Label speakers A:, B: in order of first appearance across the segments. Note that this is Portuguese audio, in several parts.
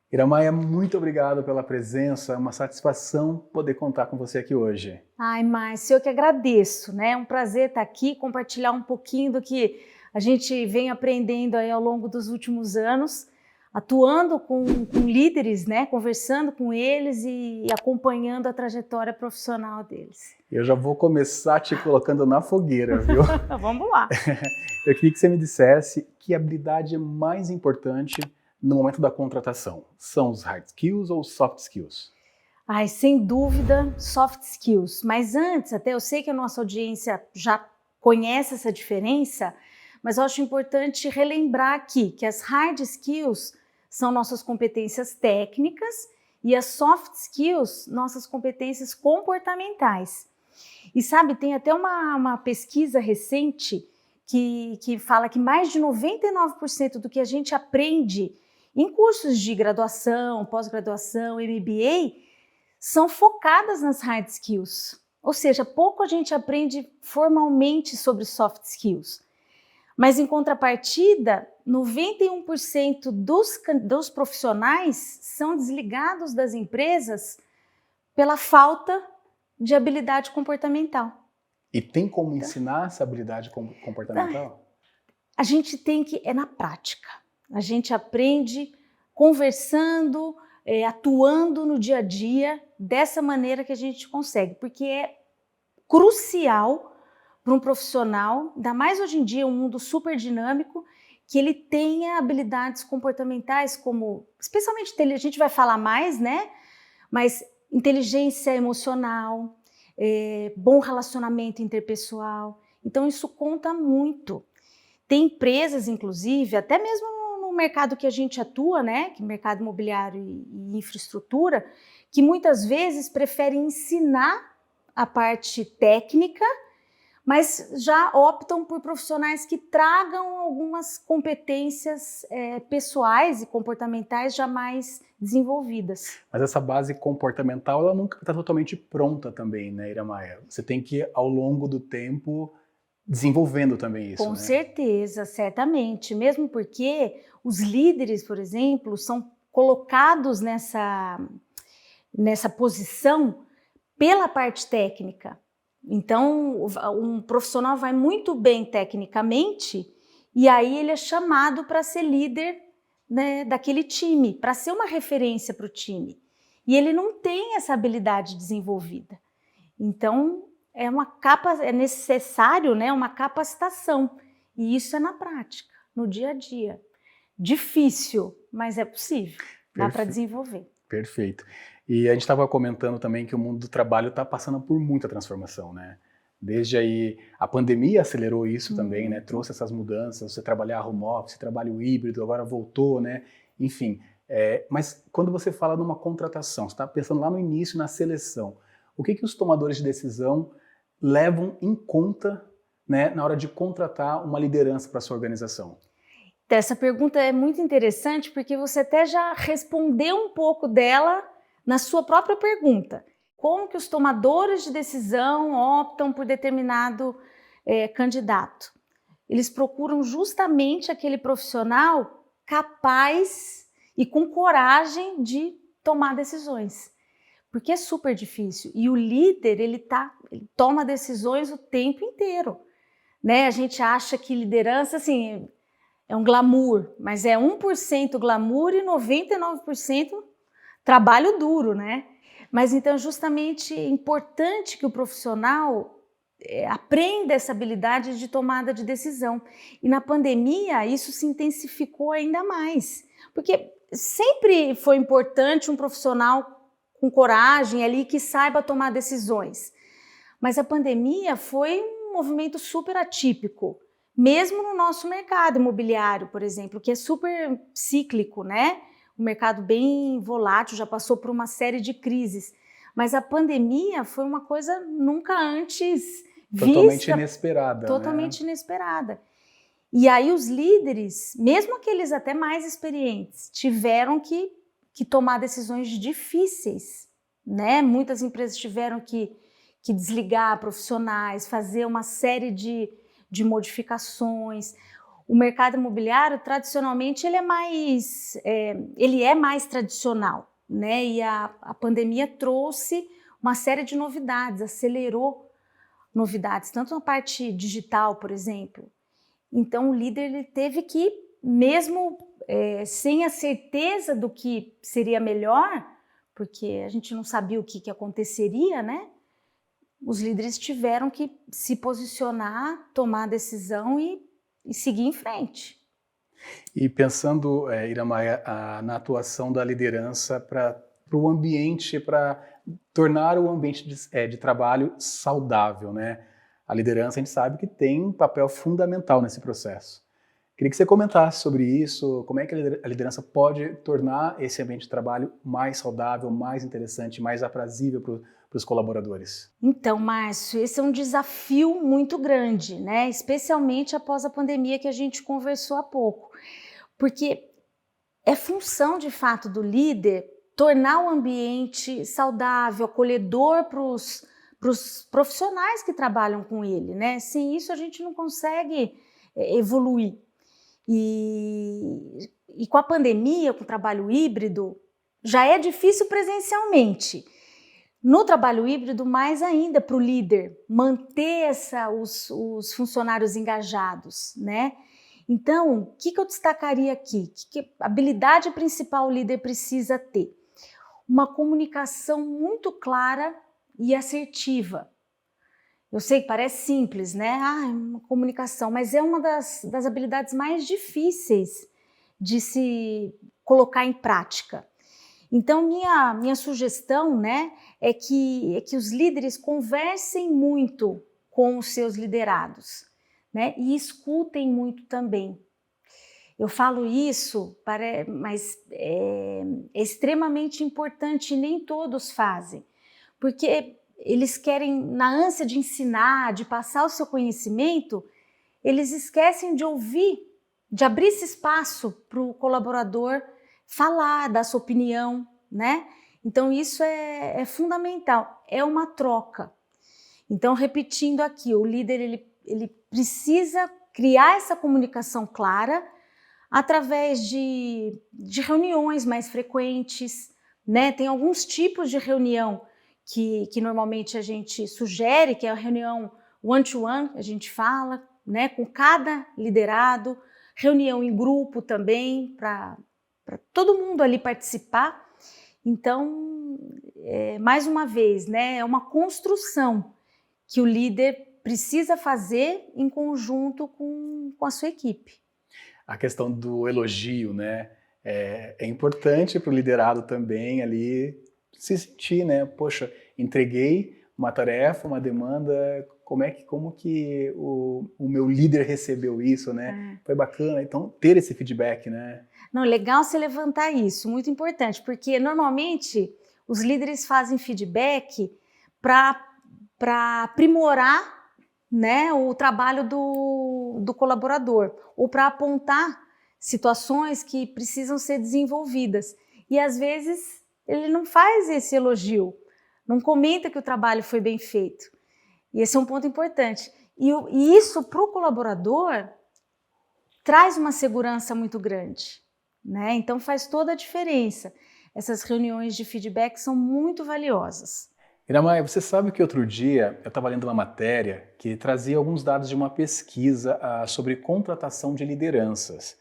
A: Iramaia, muito obrigado pela presença, é uma satisfação poder contar com você aqui hoje.
B: Ai, Márcio, eu que agradeço, né? É um prazer estar aqui, compartilhar um pouquinho do que a gente vem aprendendo aí ao longo dos últimos anos, atuando com líderes, né? Conversando com eles e acompanhando a trajetória profissional deles.
A: Eu já vou começar te colocando na fogueira, viu?
B: Vamos lá.
A: Eu queria que você me dissesse que habilidade é mais importante no momento da contratação. São os hard skills ou os soft skills?
B: Ai, sem dúvida, soft skills. Mas antes, até eu sei que a nossa audiência já conhece essa diferença, mas eu acho importante relembrar aqui que as hard skills são nossas competências técnicas e as soft skills, nossas competências comportamentais. E sabe, tem até uma pesquisa recente que fala que mais de 99% do que a gente aprende em cursos de graduação, pós-graduação, MBA, são focadas nas hard skills. Ou seja, pouco a gente aprende formalmente sobre soft skills. Mas, em contrapartida, 91% dos profissionais são desligados das empresas pela falta de habilidade comportamental.
A: E tem como ensinar essa habilidade comportamental?
B: A gente tem que, é na prática. A gente aprende conversando, atuando no dia a dia, dessa maneira que a gente consegue, porque é crucial para um profissional, ainda mais hoje em dia, um mundo super dinâmico, que ele tenha habilidades comportamentais como, especialmente, a gente vai falar mais, né? Mas inteligência emocional, bom relacionamento interpessoal. Então isso conta muito. Tem empresas, inclusive, até mesmo no mercado que a gente atua, né, que é mercado imobiliário e infraestrutura, que muitas vezes preferem ensinar a parte técnica, mas já optam por profissionais que tragam algumas competências pessoais e comportamentais já mais desenvolvidas.
A: Mas essa base comportamental, ela nunca está totalmente pronta também, né, Iramaia? Você tem que, ao longo do tempo, desenvolvendo também isso,
B: Com
A: né?
B: certeza, certamente, mesmo porque os líderes, por exemplo, são colocados nessa posição pela parte técnica. Então, um profissional vai muito bem tecnicamente e aí ele é chamado para ser líder, né, daquele time, para ser uma referência para o time. E ele não tem essa habilidade desenvolvida. Então, é necessário, né, uma capacitação. E isso é na prática, no dia a dia. Difícil, mas é possível. Dá para desenvolver.
A: Perfeito. E a gente estava comentando também que o mundo do trabalho está passando por muita transformação, né? Desde aí, a pandemia acelerou isso também, né? Trouxe essas mudanças, você trabalhar home office, trabalho híbrido, agora voltou, né? Enfim, mas quando você fala numa contratação, você está pensando lá no início, na seleção, o que os tomadores de decisão levam em conta, né, na hora de contratar uma liderança para a sua organização?
B: Essa pergunta é muito interessante porque você até já respondeu um pouco dela na sua própria pergunta. Como que os tomadores de decisão optam por determinado candidato? Eles procuram justamente aquele profissional capaz e com coragem de tomar decisões. Porque é super difícil. E o líder, ele toma decisões o tempo inteiro. Né? A gente acha que liderança, assim, é um glamour, mas é 1% glamour e 99% trabalho duro, né? Mas então é justamente importante que o profissional aprenda essa habilidade de tomada de decisão. E na pandemia isso se intensificou ainda mais, porque sempre foi importante um profissional com coragem ali que saiba tomar decisões. Mas a pandemia foi um movimento super atípico. Mesmo no nosso mercado imobiliário, por exemplo, que é super cíclico, né? Um mercado bem volátil, já passou por uma série de crises. Mas a pandemia foi uma coisa nunca antes vista.
A: Totalmente inesperada,
B: totalmente
A: né?
B: inesperada. E aí os líderes, mesmo aqueles até mais experientes, tiveram que tomar decisões difíceis, né? Muitas empresas tiveram que desligar profissionais, fazer uma série de modificações. o mercado imobiliário, tradicionalmente, ele é mais tradicional, né? E a pandemia trouxe uma série de novidades, acelerou novidades, tanto na parte digital, por exemplo. Então, o líder ele teve que, mesmo sem a certeza do que seria melhor, porque a gente não sabia o que aconteceria, né? Os líderes tiveram que se posicionar, tomar a decisão e seguir em frente.
A: E pensando, Iramaia, na atuação da liderança para o ambiente, para tornar o ambiente de trabalho saudável, né? A liderança, a gente sabe que tem um papel fundamental nesse processo. Queria que você comentasse sobre isso, como é que a liderança pode tornar esse ambiente de trabalho mais saudável, mais interessante, mais aprazível para os colaboradores.
B: Então, Márcio, esse é um desafio muito grande, né? Especialmente após a pandemia que a gente conversou há pouco. Porque é função, de fato, do líder tornar o ambiente saudável, acolhedor para os profissionais que trabalham com ele, né? Sem isso a gente não consegue evoluir. E com a pandemia, com o trabalho híbrido, já é difícil presencialmente. No trabalho híbrido, mais ainda para o líder manter os funcionários engajados, né? Então, o que eu destacaria aqui? Que habilidade principal o líder precisa ter? Uma comunicação muito clara e assertiva. Eu sei que parece simples, né? Uma comunicação, mas é uma das habilidades mais difíceis de se colocar em prática. Então, minha sugestão, né, é que os líderes conversem muito com os seus liderados, né, e escutem muito também. Eu falo isso, mas é extremamente importante e nem todos fazem, porque eles querem, na ânsia de ensinar, de passar o seu conhecimento, eles esquecem de ouvir, de abrir esse espaço para o colaborador falar, dar sua opinião, né? Então isso é fundamental, é uma troca. Então, repetindo aqui, o líder ele precisa criar essa comunicação clara através de reuniões mais frequentes, né? Tem alguns tipos de reunião que normalmente a gente sugere, que é a reunião one-to-one, a gente fala, né, com cada liderado, reunião em grupo também, para todo mundo ali participar. Então, mais uma vez, né, é uma construção que o líder precisa fazer em conjunto com a sua equipe.
A: A questão do elogio, né, é importante para o liderado também ali se sentir, né? Poxa, entreguei uma tarefa, uma demanda, como que o meu líder recebeu isso, né? Foi bacana, então ter esse feedback, né?
B: Não, legal você levantar isso, muito importante, porque normalmente os líderes fazem feedback para aprimorar, né, o trabalho do colaborador, ou para apontar situações que precisam ser desenvolvidas. E às vezes ele não faz esse elogio, não comenta que o trabalho foi bem feito. E esse é um ponto importante. E isso para o colaborador traz uma segurança muito grande, né? Então faz toda a diferença. Essas reuniões de feedback são muito valiosas.
A: Iramaia, você sabe que outro dia eu estava lendo uma matéria que trazia alguns dados de uma pesquisa sobre contratação de lideranças.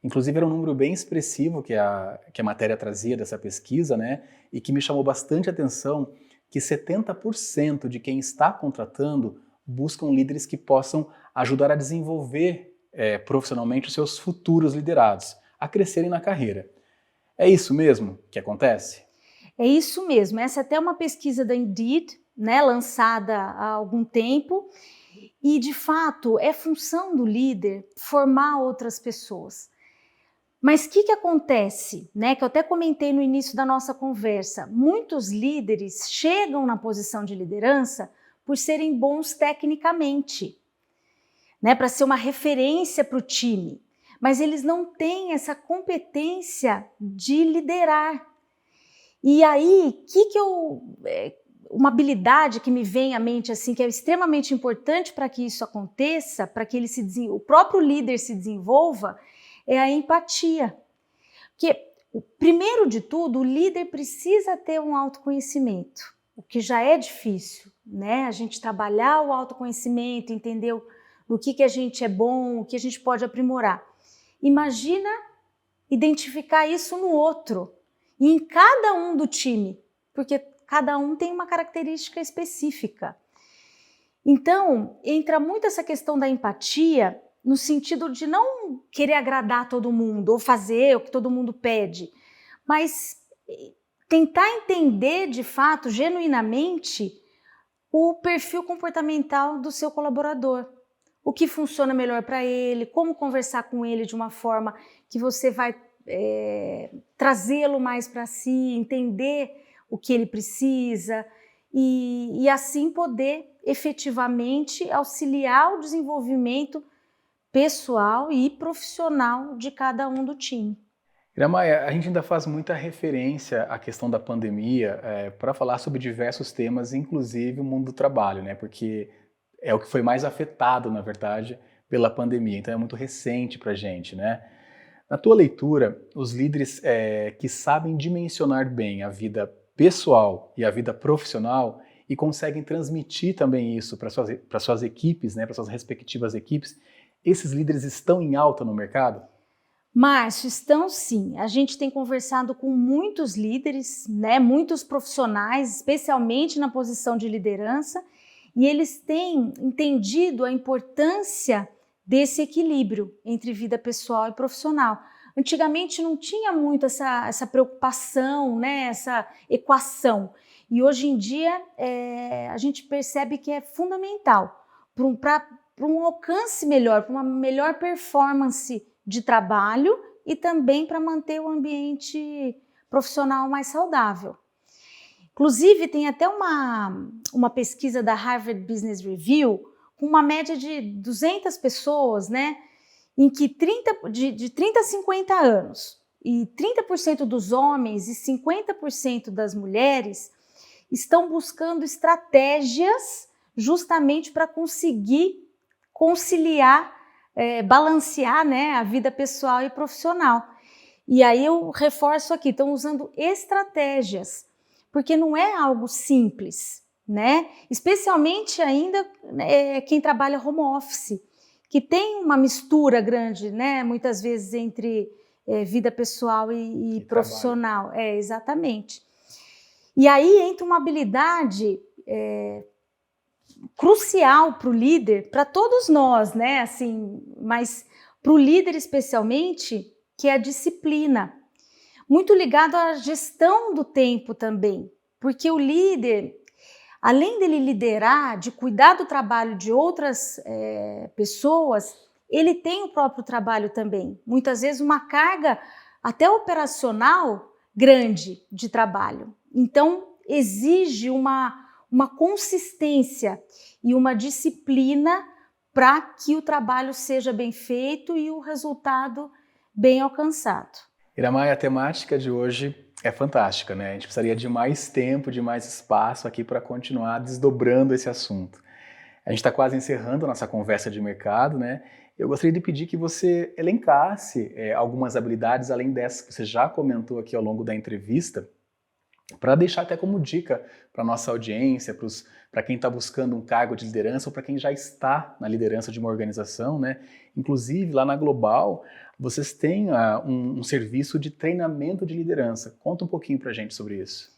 A: Inclusive era um número bem expressivo que a matéria trazia dessa pesquisa, né? E que me chamou bastante atenção, que 70% de quem está contratando buscam líderes que possam ajudar a desenvolver profissionalmente os seus futuros liderados, a crescerem na carreira. É isso mesmo que acontece?
B: É isso mesmo. Essa é até uma pesquisa da Indeed, né, lançada há algum tempo, e de fato é função do líder formar outras pessoas. Mas o que acontece, né, que eu até comentei no início da nossa conversa, muitos líderes chegam na posição de liderança por serem bons tecnicamente, né, para ser uma referência para o time, mas eles não têm essa competência de liderar. E aí, uma habilidade que me vem à mente assim, que é extremamente importante para que isso aconteça, para que o próprio líder se desenvolva, é a empatia. Porque, primeiro de tudo, o líder precisa ter um autoconhecimento, o que já é difícil, né? A gente trabalhar o autoconhecimento, entender no que a gente é bom, o que a gente pode aprimorar. Imagina identificar isso no outro e em cada um do time, porque cada um tem uma característica específica. Então, entra muito essa questão da empatia no sentido de não querer agradar todo mundo ou fazer o que todo mundo pede, mas tentar entender de fato, genuinamente, o perfil comportamental do seu colaborador. O que funciona melhor para ele, como conversar com ele de uma forma que você vai trazê-lo mais para si, entender o que ele precisa e assim poder efetivamente auxiliar o desenvolvimento pessoal e profissional de cada um do time.
A: Iramaia, a gente ainda faz muita referência à questão da pandemia para falar sobre diversos temas, inclusive o mundo do trabalho, né? Porque é o que foi mais afetado, na verdade, pela pandemia. Então é muito recente para a gente, né? Na tua leitura, os líderes que sabem dimensionar bem a vida pessoal e a vida profissional e conseguem transmitir também isso para suas equipes, né, para suas respectivas equipes, esses líderes estão em alta no mercado?
B: Márcio, estão sim. A gente tem conversado com muitos líderes, né, muitos profissionais, especialmente na posição de liderança, e eles têm entendido a importância desse equilíbrio entre vida pessoal e profissional. Antigamente não tinha muito essa preocupação, né, essa equação. E hoje em dia a gente percebe que é fundamental para um alcance melhor, para uma melhor performance de trabalho e também para manter o ambiente profissional mais saudável. Inclusive, tem até uma pesquisa da Harvard Business Review com uma média de 200 pessoas, né, em que de 30 a 50 anos, e 30% dos homens e 50% das mulheres estão buscando estratégias justamente para conseguir conciliar, balancear, né, a vida pessoal e profissional. E aí eu reforço aqui, estão usando estratégias, porque não é algo simples, né? Especialmente ainda quem trabalha home office, que tem uma mistura grande, né, muitas vezes entre vida pessoal e profissional. Exatamente. E aí entra uma habilidade crucial para o líder, para todos nós, né, assim, mas para o líder especialmente, que é a disciplina. Muito ligado à gestão do tempo também, porque o líder, além dele liderar, de cuidar do trabalho de outras pessoas, ele tem o próprio trabalho também. Muitas vezes uma carga até operacional grande de trabalho. Então, exige uma consistência e uma disciplina para que o trabalho seja bem feito e o resultado bem alcançado.
A: Iramaia, a temática de hoje é fantástica, né? A gente precisaria de mais tempo, de mais espaço aqui para continuar desdobrando esse assunto. A gente está quase encerrando a nossa conversa de mercado, né? Eu gostaria de pedir que você elencasse algumas habilidades, além dessas que você já comentou aqui ao longo da entrevista, para deixar até como dica para a nossa audiência, para quem está buscando um cargo de liderança ou para quem já está na liderança de uma organização, né? Inclusive, lá na Global, vocês têm um serviço de treinamento de liderança. Conta um pouquinho para a gente sobre isso.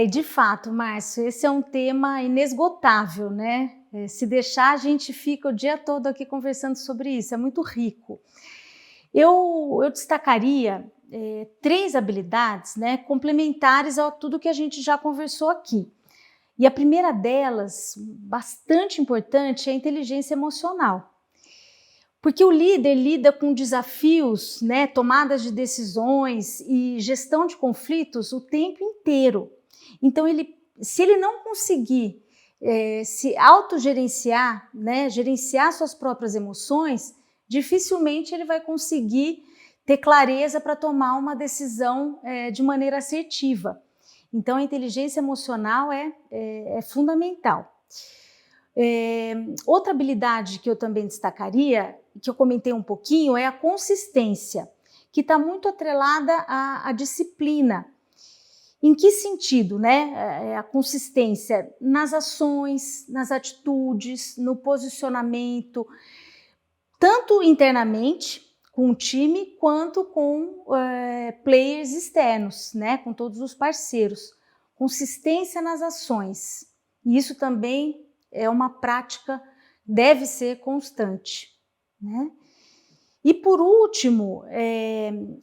B: De fato, Márcio, esse é um tema inesgotável, né? Se deixar, a gente fica o dia todo aqui conversando sobre isso, é muito rico. Eu destacaria 3 habilidades, né, complementares a tudo que a gente já conversou aqui. E a primeira delas, bastante importante, é a inteligência emocional. Porque o líder lida com desafios, né, tomadas de decisões e gestão de conflitos o tempo inteiro. Então, se ele não conseguir se autogerenciar, né, gerenciar suas próprias emoções, dificilmente ele vai conseguir ter clareza para tomar uma decisão de maneira assertiva. Então, a inteligência emocional é fundamental. Outra habilidade que eu também destacaria, que eu comentei um pouquinho, é a consistência, que está muito atrelada à disciplina. Em que sentido, né? A consistência nas ações, nas atitudes, no posicionamento, tanto internamente com o time, quanto com players externos, né? Com todos os parceiros. Consistência nas ações. E isso também é uma prática, deve ser constante, né? E por último,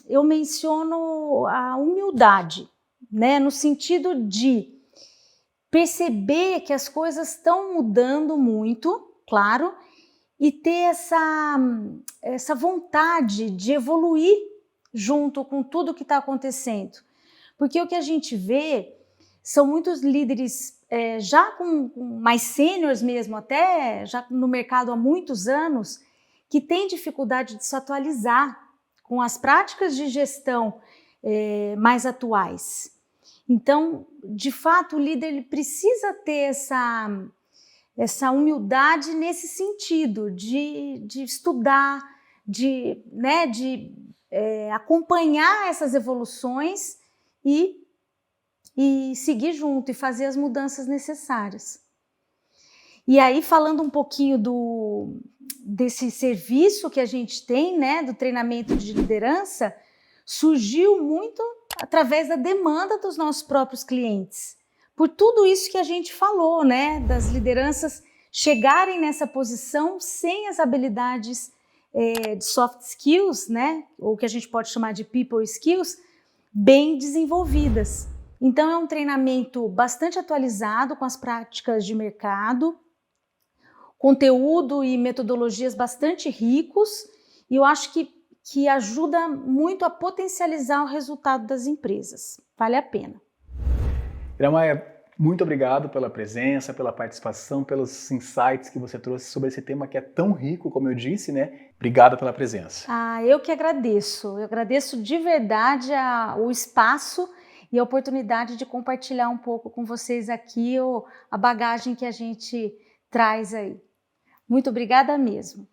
B: eu menciono a humildade, né? No sentido de perceber que as coisas estão mudando muito, claro, e ter essa vontade de evoluir junto com tudo que está acontecendo. Porque o que a gente vê são muitos líderes já com mais sêniores mesmo, até já no mercado há muitos anos, que têm dificuldade de se atualizar com as práticas de gestão mais atuais. Então, de fato, o líder ele precisa ter essa humildade nesse sentido, de estudar, de acompanhar essas evoluções e seguir junto e fazer as mudanças necessárias. E aí, falando um pouquinho desse serviço que a gente tem, né, do treinamento de liderança, surgiu muito através da demanda dos nossos próprios clientes. Por tudo isso que a gente falou, né, das lideranças chegarem nessa posição sem as habilidades de soft skills, né, ou que a gente pode chamar de people skills, bem desenvolvidas. Então é um treinamento bastante atualizado com as práticas de mercado, conteúdo e metodologias bastante ricos, e eu acho que ajuda muito a potencializar o resultado das empresas. Vale a pena.
A: Iramaia, muito obrigado pela presença, pela participação, pelos insights que você trouxe sobre esse tema que é tão rico, como eu disse, né? Obrigado pela presença.
B: Eu que agradeço. Eu agradeço de verdade o espaço e a oportunidade de compartilhar um pouco com vocês aqui a bagagem que a gente traz aí. Muito obrigada mesmo.